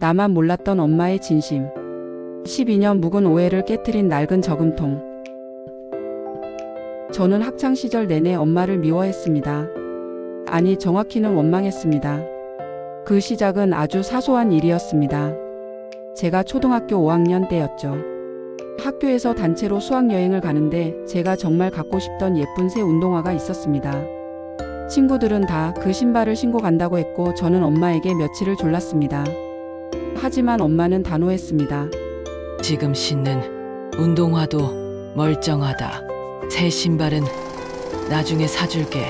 나만 몰랐던 엄마의 진심. 12년 묵은 오해를 깨트린 낡은 저금통. 저는 학창시절 내내 엄마를 미워했습니다. 아니, 정확히는 원망했습니다. 그 시작은 아주 사소한 일이었습니다. 제가 초등학교 5학년 때였죠. 학교에서 단체로 수학여행을 가는데 제가 정말 갖고 싶던 예쁜 새 운동화가 있었습니다. 친구들은 다 그 신발을 신고 간다고 했고 저는 엄마에게 며칠을 졸랐습니다. 하지만 엄마는 단호했습니다. 지금 신는 운동화도 멀쩡하다. 새 신발은 나중에 사줄게.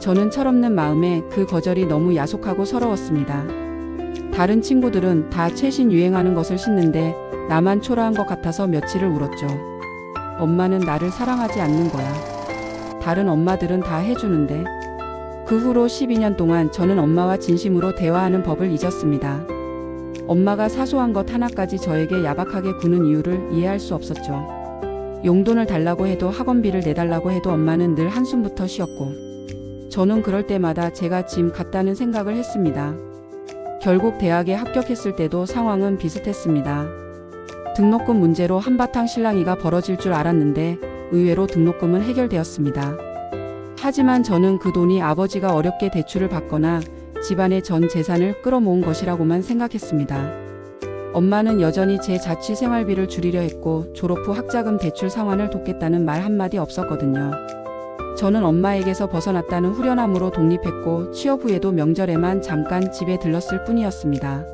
저는 철없는 마음에 그 거절이 너무 야속하고 서러웠습니다. 다른 친구들은 다 최신 유행하는 것을 신는데 나만 초라한 것 같아서 며칠을 울었죠. 엄마는 나를 사랑하지 않는 거야. 다른 엄마들은 다 해주는데. 그 후로 12년 동안 저는 엄마와 진심으로 대화하는 법을 잊었습니다. 엄마가 사소한 것 하나까지 저에게 야박하게 구는 이유를 이해할 수 없었죠. 용돈을 달라고 해도 학원비를 내달라고 해도 엄마는 늘 한숨부터 쉬었고 저는 그럴 때마다 제가 짐 같다는 생각을 했습니다. 결국 대학에 합격했을 때도 상황은 비슷했습니다. 등록금 문제로 한바탕 실랑이가 벌어질 줄 알았는데 의외로 등록금은 해결되었습니다. 하지만 저는 그 돈이 아버지가 어렵게 대출을 받거나 집안의 전 재산을 끌어모은 것이라고만 생각했습니다. 엄마는 여전히 제 자취 생활비를 줄이려 했고 졸업 후 학자금 대출 상환을 돕겠다는 말 한마디 없었거든요. 저는 엄마에게서 벗어났다는 후련함으로 독립했고 취업 후에도 명절에만 잠깐 집에 들렀을 뿐이었습니다.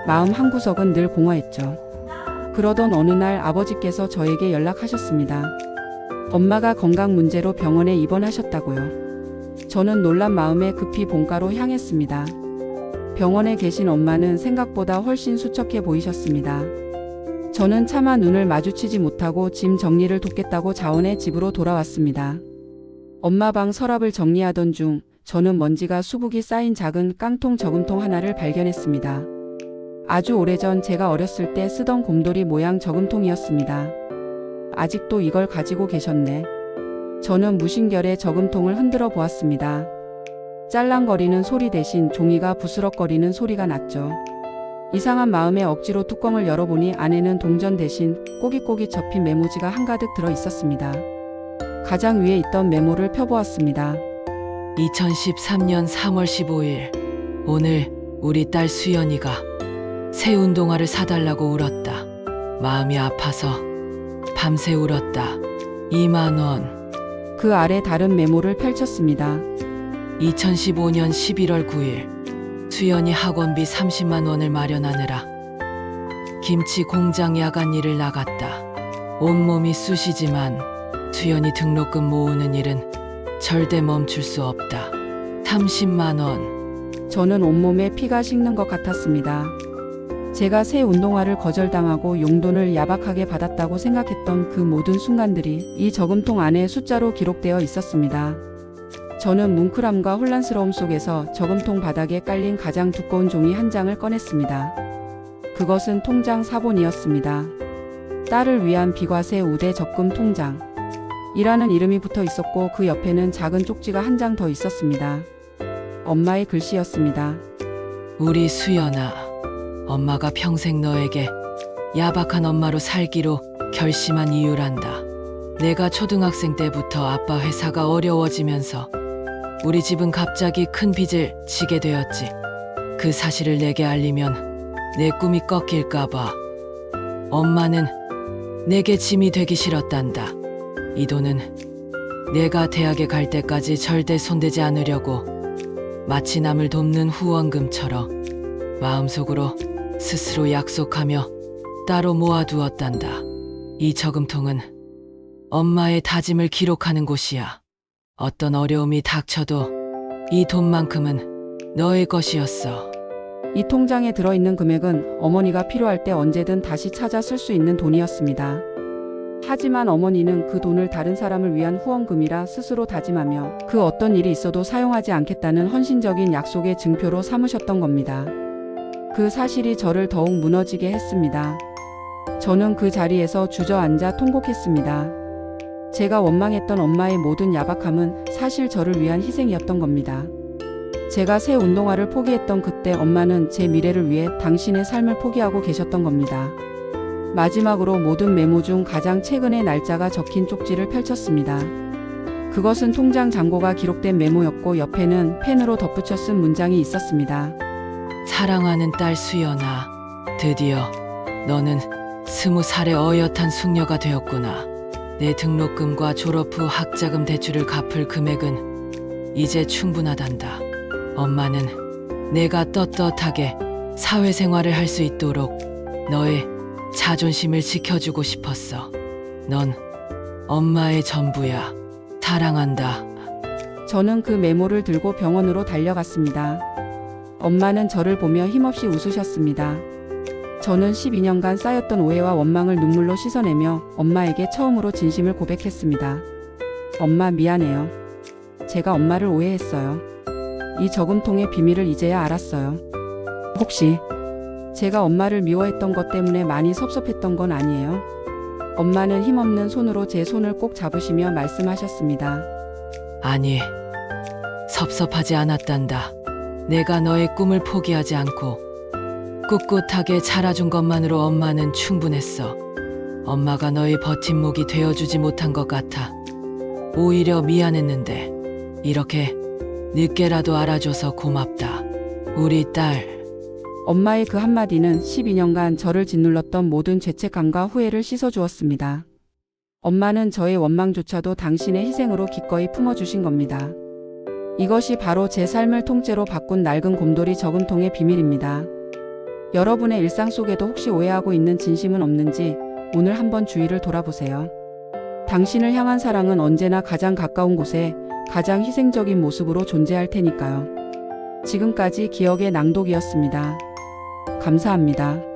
마음 한구석은 늘 공허했죠. 그러던 어느 날 아버지께서 저에게 연락하셨습니다. 엄마가 건강 문제로 병원에 입원하셨다고요. 저는 놀란 마음에 급히 본가로 향했습니다. 병원에 계신 엄마는 생각보다 훨씬 수척해 보이셨습니다. 저는 차마 눈을 마주치지 못하고 짐 정리를 돕겠다고 자원의 집으로 돌아왔습니다. 엄마 방 서랍을 정리하던 중 저는 먼지가 수북이 쌓인 작은 깡통 저금통 하나를 발견했습니다. 아주 오래전 제가 어렸을 때 쓰던 곰돌이 모양 저금통이었습니다. 아직도 이걸 가지고 계셨네. 저는 무심결에 저금통을 흔들어 보았습니다. 짤랑거리는 소리 대신 종이가 부스럭거리는 소리가 났죠. 이상한 마음에 억지로 뚜껑을 열어보니 안에는 동전 대신 꼬깃꼬깃 접힌 메모지가 한가득 들어 있었습니다. 가장 위에 있던 메모를 펴보았습니다. 2013년 3월 15일. 오늘 우리 딸 수연이가 새 운동화를 사달라고 울었다. 마음이 아파서 밤새 울었다. 2만 원. 그 아래 다른 메모를 펼쳤습니다. 2015년 11월 9일. 수연이 학원비 30만 원을 마련하느라 김치 공장 야간 일을 나갔다. 온몸이 쑤시지만 수연이 등록금 모으는 일은 절대 멈출 수 없다. 30만 원. 저는 온몸에 피가 식는 것 같았습니다. 제가 새 운동화를 거절당하고 용돈을 야박하게 받았다고 생각했던 그 모든 순간들이 이 저금통 안에 숫자로 기록되어 있었습니다. 저는 뭉클함과 혼란스러움 속에서 저금통 바닥에 깔린 가장 두꺼운 종이 한 장을 꺼냈습니다. 그것은 통장 사본이었습니다. 딸을 위한 비과세 우대 적금 통장. 이라는 이름이 붙어 있었고 그 옆에는 작은 쪽지가 한 장 더 있었습니다. 엄마의 글씨였습니다. 우리 수연아, 엄마가 평생 너에게 야박한 엄마로 살기로 결심한 이유란다. 내가 초등학생 때부터 아빠 회사가 어려워지면서 우리 집은 갑자기 큰 빚을 지게 되었지. 그 사실을 내게 알리면 내 꿈이 꺾일까봐 엄마는 내게 짐이 되기 싫었단다. 이 돈은 내가 대학에 갈 때까지 절대 손대지 않으려고 마치 남을 돕는 후원금처럼 마음속으로 스스로 약속하며 따로 모아두었단다. 이 저금통은 엄마의 다짐을 기록하는 곳이야. 어떤 어려움이 닥쳐도 이 돈만큼은 너의 것이었어. 이 통장에 들어있는 금액은 어머니가 필요할 때 언제든 다시 찾아 쓸 수 있는 돈이었습니다. 하지만 어머니는 그 돈을 다른 사람을 위한 후원금이라 스스로 다짐하며 그 어떤 일이 있어도 사용하지 않겠다는 헌신적인 약속의 증표로 삼으셨던 겁니다. 그 사실이 저를 더욱 무너지게 했습니다. 저는 그 자리에서 주저앉아 통곡했습니다. 제가 원망했던 엄마의 모든 야박함은 사실 저를 위한 희생이었던 겁니다. 제가 새 운동화를 포기했던 그때 엄마는 제 미래를 위해 당신의 삶을 포기하고 계셨던 겁니다. 마지막으로 모든 메모 중 가장 최근의 날짜가 적힌 쪽지를 펼쳤습니다. 그것은 통장 잔고가 기록된 메모였고 옆에는 펜으로 덧붙여 쓴 문장이 있었습니다. 사랑하는 딸 수연아, 드디어 너는 20살의 어엿한 숙녀가 되었구나. 내 등록금과 졸업 후 학자금 대출을 갚을 금액은 이제 충분하단다. 엄마는 내가 떳떳하게 사회생활을 할 수 있도록 너의 자존심을 지켜주고 싶었어. 넌 엄마의 전부야. 사랑한다. 저는 그 메모를 들고 병원으로 달려갔습니다. 엄마는 저를 보며 힘없이 웃으셨습니다. 저는 12년간 쌓였던 오해와 원망을 눈물로 씻어내며 엄마에게 처음으로 진심을 고백했습니다. 엄마 미안해요. 제가 엄마를 오해했어요. 이 저금통의 비밀을 이제야 알았어요. 혹시 제가 엄마를 미워했던 것 때문에 많이 섭섭했던 건 아니에요? 엄마는 힘없는 손으로 제 손을 꼭 잡으시며 말씀하셨습니다. 아니, 섭섭하지 않았단다. 내가 너의 꿈을 포기하지 않고 꿋꿋하게 자라준 것만으로 엄마는 충분했어. 엄마가 너의 버팀목이 되어주지 못한 것 같아. 오히려 미안했는데 이렇게 늦게라도 알아줘서 고맙다. 우리 딸. 엄마의 그 한마디는 12년간 저를 짓눌렀던 모든 죄책감과 후회를 씻어주었습니다. 엄마는 저의 원망조차도 당신의 희생으로 기꺼이 품어주신 겁니다. 이것이 바로 제 삶을 통째로 바꾼 낡은 곰돌이 저금통의 비밀입니다. 여러분의 일상 속에도 혹시 오해하고 있는 진심은 없는지 오늘 한번 주위를 돌아보세요. 당신을 향한 사랑은 언제나 가장 가까운 곳에 가장 희생적인 모습으로 존재할 테니까요. 지금까지 기억의 낭독이었습니다. 감사합니다.